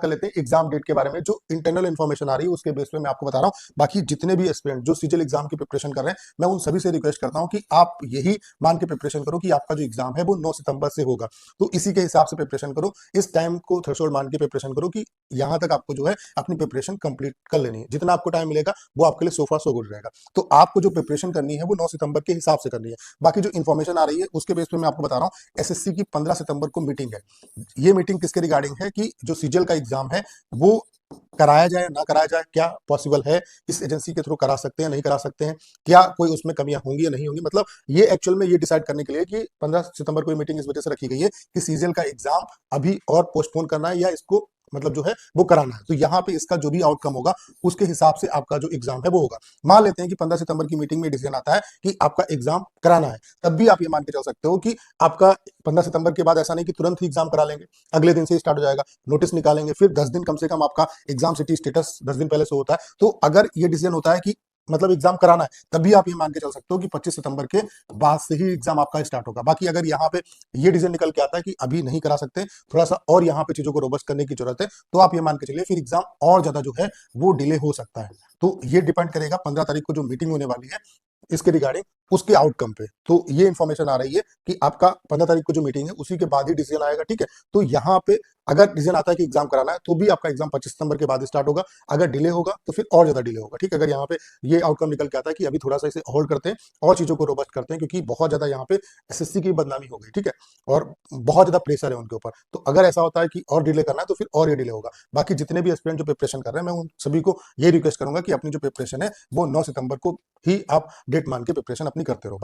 कर लेते हैं एग्जाम डेट के बारे में। जो इंटरनल इन्फॉर्मेशन आ रही है उसके बेस पे मैं आपको बता रहा हूँ। बाकी जितने भी एस्पिरेंट जो सीजीएल एग्जाम की प्रिपरेशन कर रहे हैं, मैं उन सभी से रिक्वेस्ट करता हूँ कि आप यही मान के प्रिपरेशन करो कि आपका जो एग्जाम है वो 9 सितंबर से होगा। तो इसी के हिसाब से प्रिपरेशन करो, इस टाइम को थ्रेशोल्ड मान के प्रिपरेशन करो कि यहाँ तक आपको जो है अपनी प्रिपरेशन कंप्लीट कर लेनी है। जितना आपको टाइम मिलेगा वो आपके लिए सो फार सो गुड रहेगा। तो आपको जो प्रिपरेशन करनी है वो 9 सितंबर के हिसाब से करनी है। बाकी जो इन्फॉर्मेशन आ रही है उसके बेस पे मैं आपको बता रहा हूँ, एसएससी की 15 सितंबर को मीटिंग है। ये मीटिंग किसके रिगार्डिंग है कि जो सीजीएल का एग्जाम है वो कराया जाए ना कराया जाए, क्या पॉसिबल है, इस एजेंसी के थ्रू करा सकते हैं नहीं करा सकते हैं, क्या कोई उसमें कमियां होंगी या नहीं होंगी। मतलब ये एक्चुअल में ये डिसाइड करने के लिए कि 15 सितंबर को ये मीटिंग इस वजह से रखी गई है कि सीजीएल का एग्जाम अभी और पोस्टपोन करना है या इसको मतलब जो है वो कराना है। तो यहाँ पे इसका जो भी आउटकम होगा उसके हिसाब से आपका जो एग्जाम है वो होगा। मान लेते हैं कि 15 सितंबर की मीटिंग में डिसीजन आता है कि आपका एग्जाम कराना है, तब भी आप ये मान के चल सकते हो कि आपका 15 सितंबर के बाद ऐसा नहीं कि तुरंत ही एग्जाम करा लेंगे, अगले दिन से ही स्टार्ट हो जाएगा, नोटिस निकालेंगे, फिर 10 दिन कम से कम आपका एग्जाम सिटी स्टेटस 10 दिन पहले से होता है। तो अगर ये डिसीजन होता है कि मतलब एग्जाम कराना है, तब भी आप ये मान के चल सकते हो कि 25 सितंबर के बाद से ही एग्जाम आपका स्टार्ट होगा। बाकी अगर यहाँ पे ये डिसीजन निकल के आता है कि अभी नहीं करा सकते, थोड़ा सा और यहाँ पे चीजों को रोबस्ट करने की जरूरत है, तो आप ये मान के चलिए फिर एग्जाम और ज्यादा जो है वो डिले हो सकता है। तो ये डिपेंड करेगा 15 तारीख को जो मीटिंग होने वाली है इसके रिगार्डिंग उसके आउटकम पे। तो ये इंफॉर्मेशन आ रही है कि आपका 15 तारीख को जो मीटिंग है उसी के बाद ही डिसीजन आएगा, ठीक है। तो यहाँ पे अगर डिसीजन आता है कि एग्जाम कराना है तो भी आपका एग्जाम 25 सितंबर के बाद स्टार्ट होगा, अगर डिले होगा तो फिर और ज्यादा डिले होगा, ठीक है। अगर यहाँ पे ये आउटकम निकल के आता है कि अभी थोड़ा सा इसे होल्ड करते हैं और चीजों को रोबस्ट करते हैं क्योंकि बहुत ज्यादा यहाँ पे एसएससी की बदनामी हो गई, ठीक है, और बहुत ज्यादा प्रेशर है उनके ऊपर। तो अगर ऐसा होता है कि और डिले करना है तो फिर और ये डिले होगा। बाकी जितने भी एस्पिरेंट जो प्रिपरेशन कर रहे हैं मैं उन सभी को ये रिक्वेस्ट करूंगा कि अपनी जो प्रिपरेशन है वो 9 सितंबर को ही आप डेट मान के प्रिपरेशन अपनी करते रहो।